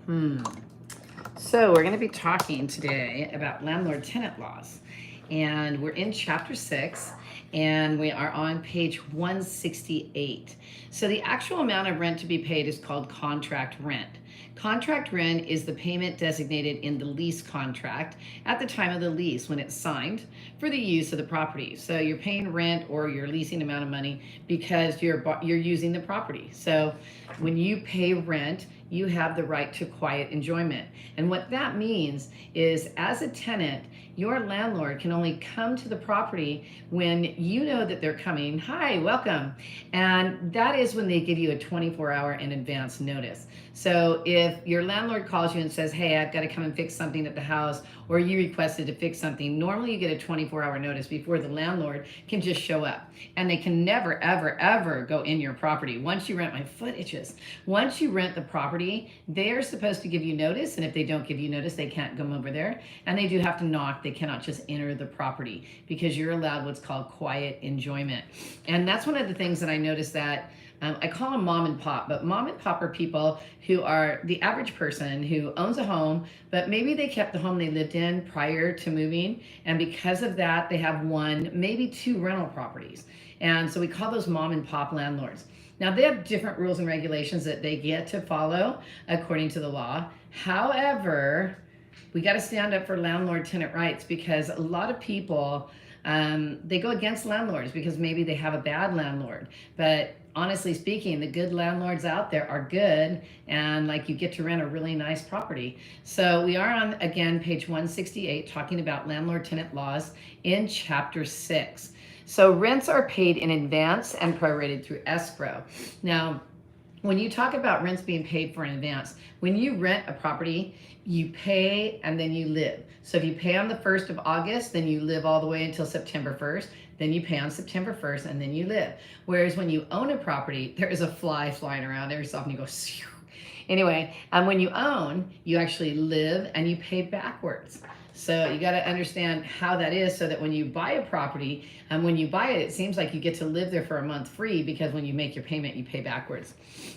So we're going to be talking today about landlord-tenant laws. And we're in chapter 6, and we are on page 168. So the actual amount of rent to be paid is called contract rent. Contract rent is the payment designated in the lease contract at the time of the lease when it's signed for the use of the property. So you're paying rent or you're leasing amount of money because you're using the property. So when you pay rent, you have the right to quiet enjoyment. And what that means is, as a tenant, your landlord can only come to the property when you know that they're coming. Hi, welcome. And that is when they give you a 24-hour in advance notice. So if your landlord calls you and says, hey, I've got to come and fix something at the house, or you requested to fix something, normally you get a 24-hour notice before the landlord can just show up. And they can never, ever, ever go in your property. Once you rent, my foot itches. Once you rent the property, they're supposed to give you notice. And if they don't give you notice, they can't come over there. And they do have to knock. They cannot just enter the property because you're allowed what's called quiet enjoyment. And that's one of the things that I noticed that I call them mom and pop, but mom and pop are people who are the average person who owns a home, but maybe they kept the home they lived in prior to moving. And because of that, they have one, maybe two rental properties. And so we call those mom and pop landlords. Now, they have different rules and regulations that they get to follow according to the law. However, we got to stand up for landlord-tenant rights, because a lot of people, they go against landlords because maybe they have a bad landlord. But honestly speaking, the good landlords out there are good, and like you get to rent a really nice property. So we are on, again, page 168, talking about landlord-tenant laws in chapter 6. So rents are paid in advance and prorated through escrow. Now, when you talk about rents being paid for in advance, when you rent a property, you pay and then you live. So if you pay on the 1st of August, then you live all the way until September 1st. Then you pay on September 1st, and then you live. Whereas when you own a property, there is a fly flying around every so often. You go, phew. Anyway, when you own, you actually live and you pay backwards. So you got to understand how that is, so that when you buy a property, and when you buy it, it seems like you get to live there for a month free, because when you make your payment, you pay backwards.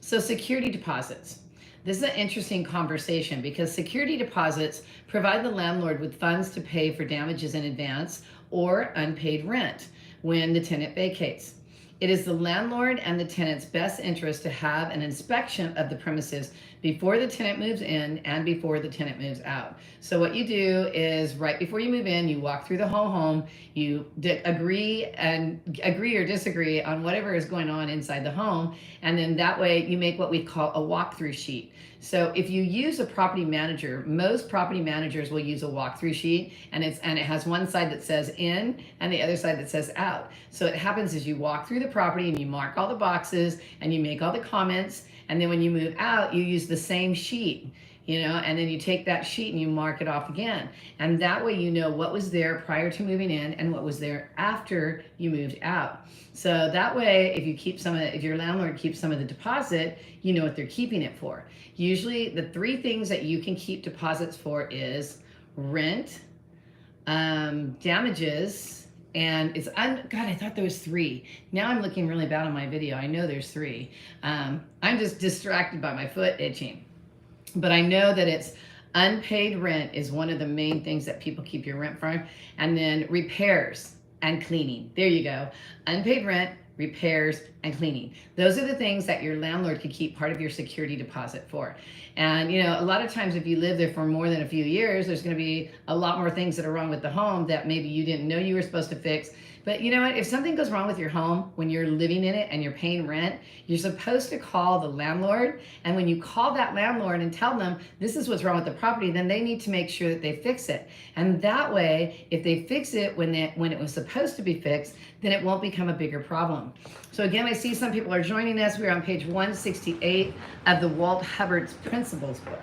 So security deposits. This is an interesting conversation, because security deposits provide the landlord with funds to pay for damages in advance or unpaid rent when the tenant vacates. It is the landlord and the tenant's best interest to have an inspection of the premises before the tenant moves in and before the tenant moves out. So what you do is, right before you move in, you walk through the whole home, you agree or disagree on whatever is going on inside the home, and then that way you make what we call a walkthrough sheet. So if you use a property manager, most property managers will use a walkthrough sheet, and it has one side that says in and the other side that says out. So what happens is you walk through the property and you mark all the boxes and you make all the comments, and then when you move out, you use the same sheet, and then you take that sheet and you mark it off again. And that way you know what was there prior to moving in and what was there after you moved out. So that way, if your landlord keeps some of the deposit, you know what they're keeping it for. Usually the 3 things that you can keep deposits for is rent, damages, and God, I thought there was 3. Now I'm looking really bad on my video. I know there's 3. I'm just distracted by my foot itching. But I know that it's unpaid rent is one of the main things that people keep your rent for. And then repairs and cleaning. There you go. Unpaid rent, repairs, and cleaning. Those are the things that your landlord could keep part of your security deposit for. And a lot of times if you live there for more than a few years, there's going to be a lot more things that are wrong with the home that maybe you didn't know you were supposed to fix. But you know what? If something goes wrong with your home when you're living in it and you're paying rent, you're supposed to call the landlord. And when you call that landlord and tell them this is what's wrong with the property, then they need to make sure that they fix it. And that way, if they fix it when it was supposed to be fixed, then it won't become a bigger problem. So again, I see some people are joining us. We're on page 168 of the Walt Hubbard's Principles book.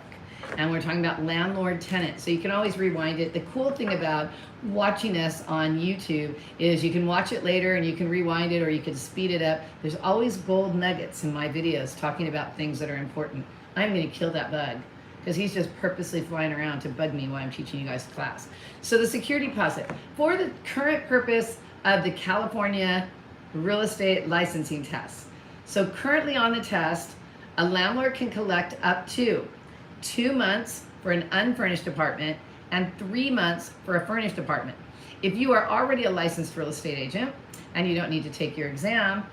And we're talking about landlord-tenant. So you can always rewind it. The cool thing about watching us on YouTube is you can watch it later and you can rewind it, or you can speed it up. There's always gold nuggets in my videos talking about things that are important. I'm going to kill that bug because he's just purposely flying around to bug me while I'm teaching you guys class. So the security deposit, for the current purpose of the California real estate licensing test. So currently on the test, a landlord can collect up to 2 months for an unfurnished apartment, and 3 months for a furnished apartment. If you are already a licensed real estate agent and you don't need to take your exam,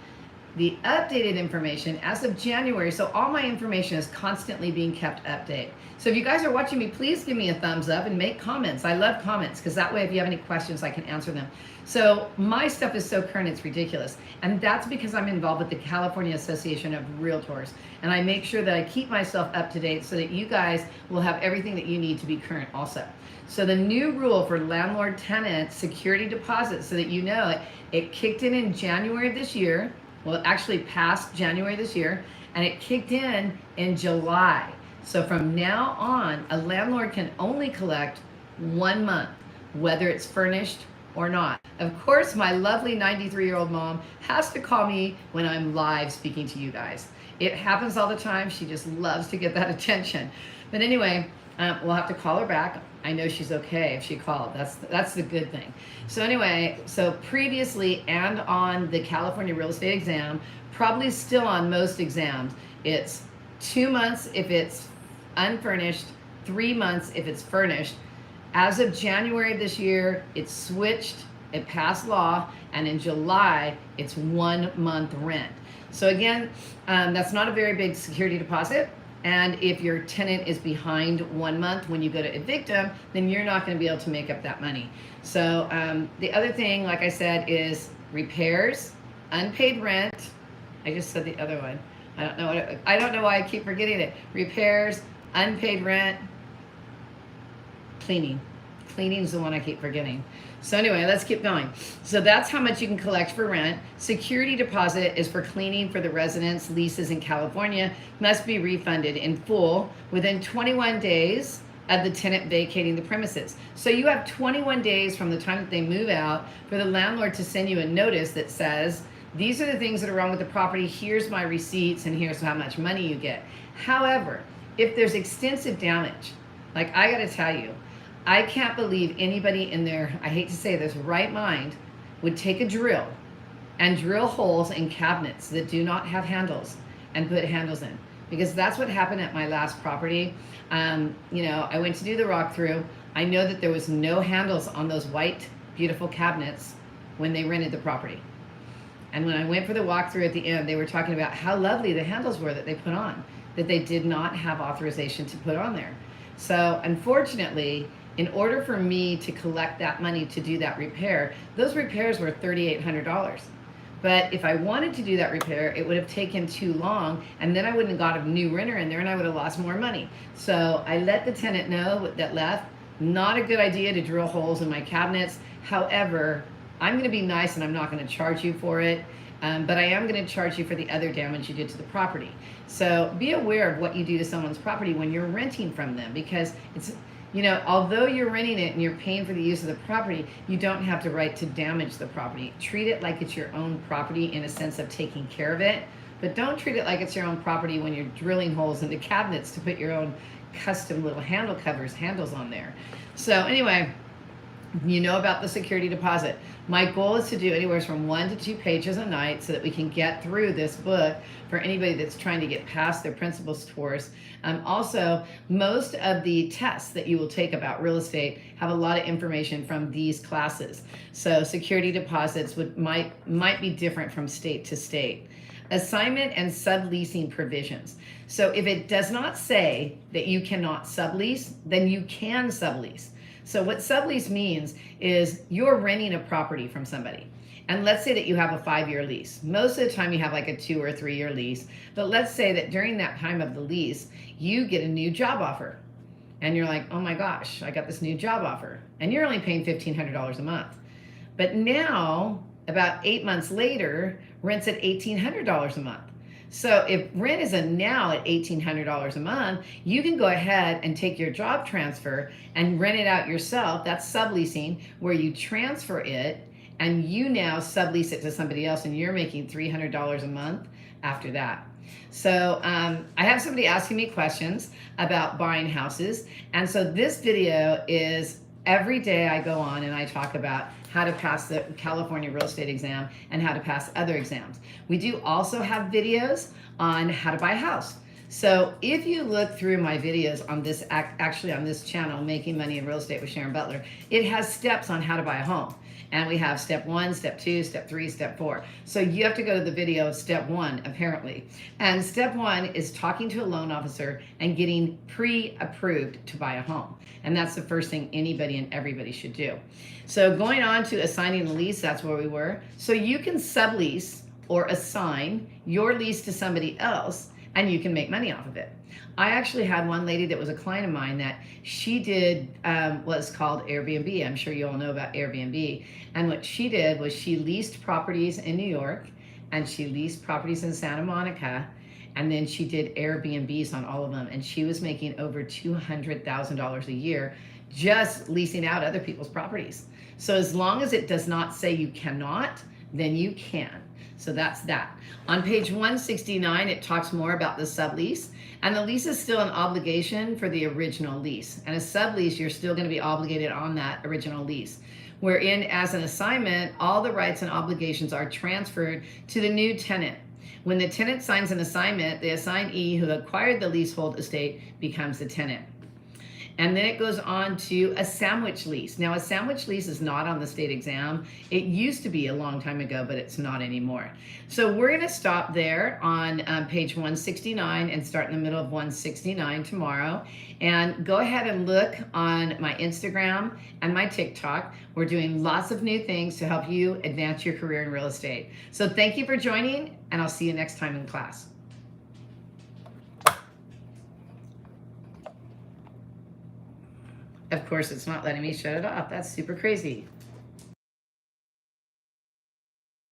the updated information as of January, so all my information is constantly being kept updated. So if you guys are watching me, please give me a thumbs up and make comments. I love comments because that way if you have any questions, I can answer them. So my stuff is so current, it's ridiculous. And that's because I'm involved with the California Association of Realtors. And I make sure that I keep myself up to date so that you guys will have everything that you need to be current also. So the new rule for landlord tenant security deposits, so that you know it kicked in January of this year. Well, it actually passed January this year, and it kicked in July. So from now on, a landlord can only collect 1 month, whether it's furnished or not. Of course, my lovely 93-year-old mom has to call me when I'm live speaking to you guys. It happens all the time. She just loves to get that attention. But anyway, we'll have to call her back. I know she's okay if she called. That's the good thing. So anyway, so previously and on the California real estate exam, probably still on most exams, it's 2 months if it's unfurnished, 3 months if it's furnished. As of January of this year, it switched, it passed law, and in July, it's 1 month rent. So again, that's not a very big security deposit. And if your tenant is behind 1 month when you go to evict them, then you're not going to be able to make up that money. So the other thing, like I said, is repairs, unpaid rent. I just said the other one. I don't know why I keep forgetting it. Repairs, unpaid rent, cleaning. Cleaning is the one I keep forgetting. So anyway, let's keep going. So that's how much you can collect for rent. Security deposit is for cleaning for the residents' leases in California, must be refunded in full within 21 days of the tenant vacating the premises. So you have 21 days from the time that they move out for the landlord to send you a notice that says, these are the things that are wrong with the property, here's my receipts, and here's how much money you get. However, if there's extensive damage, like I gotta tell you, I can't believe anybody in their, I hate to say this, right mind would take a drill and drill holes in cabinets that do not have handles and put handles in. Because that's what happened at my last property. You know, I went to do the walkthrough. I know that there was no handles on those white, beautiful cabinets when they rented the property. And when I went for the walkthrough at the end, they were talking about how lovely the handles were that they put on, that they did not have authorization to put on there. So unfortunately, in order for me to collect that money to do that repair, those repairs were $3,800. But if I wanted to do that repair, it would have taken too long, and then I wouldn't have got a new renter in there, and I would have lost more money. So I let the tenant know that left, not a good idea to drill holes in my cabinets. However, I'm going to be nice and I'm not going to charge you for it. But I am going to charge you for the other damage you did to the property. So be aware of what you do to someone's property when you're renting from them, because it's, you know, although you're renting it and you're paying for the use of the property, you don't have the right to damage the property. Treat it like it's your own property in a sense of taking care of it, but don't treat it like it's your own property when you're drilling holes into cabinets to put your own custom little handles on there. So anyway, you know about the security deposit. My goal is to do anywhere from 1 to 2 pages a night so that we can get through this book for anybody that's trying to get past their principles course. Also, most of the tests that you will take about real estate have a lot of information from these classes. So security deposits might be different from state to state. Assignment and subleasing provisions. So if it does not say that you cannot sublease, then you can sublease. So what sublease means is you're renting a property from somebody. And let's say that you have a 5-year lease. Most of the time you have like a 2 or 3 year lease. But let's say that during that time of the lease, you get a new job offer. And you're like, oh my gosh, I got this new job offer. And you're only paying $1,500 a month. But now, about 8 months later, rent's at $1,800 a month. So if rent is now at $1,800 a month, you can go ahead and take your job transfer and rent it out yourself. That's subleasing, where you transfer it and you now sublease it to somebody else, and you're making $300 a month after that. So I have somebody asking me questions about buying houses. And so this video is every day I go on and I talk about how to pass the California real estate exam and how to pass other exams. We do also have videos on how to buy a house. So if you look through my videos on this, actually on this channel, Making Money in Real Estate with Sharon Butler, it has steps on how to buy a home. And we have step 1, step 2, step 3, step 4. So you have to go to the video of step 1, apparently. And step 1 is talking to a loan officer and getting pre-approved to buy a home. And that's the first thing anybody and everybody should do. So going on to assigning the lease, that's where we were. So you can sublease or assign your lease to somebody else, and you can make money off of it. I actually had one lady that was a client of mine that she did what's called Airbnb. I'm sure you all know about Airbnb. And what she did was she leased properties in New York, and she leased properties in Santa Monica, and then she did Airbnbs on all of them. And she was making over $200,000 a year just leasing out other people's properties. So as long as it does not say you cannot, then you can. So that's that. On page 169, it talks more about the sublease. And the lease is still an obligation for the original lease. And a sublease, you're still going to be obligated on that original lease. Wherein, as an assignment, all the rights and obligations are transferred to the new tenant. When the tenant signs an assignment, the assignee who acquired the leasehold estate becomes the tenant. And then it goes on to a sandwich lease. Now, a sandwich lease is not on the state exam. It used to be a long time ago, but it's not anymore. So we're going to stop there on page 169 and start in the middle of 169 tomorrow. And go ahead and look on my Instagram and my TikTok. We're doing lots of new things to help you advance your career in real estate. So thank you for joining, and I'll see you next time in class. Of course, it's not letting me shut it off. That's super crazy.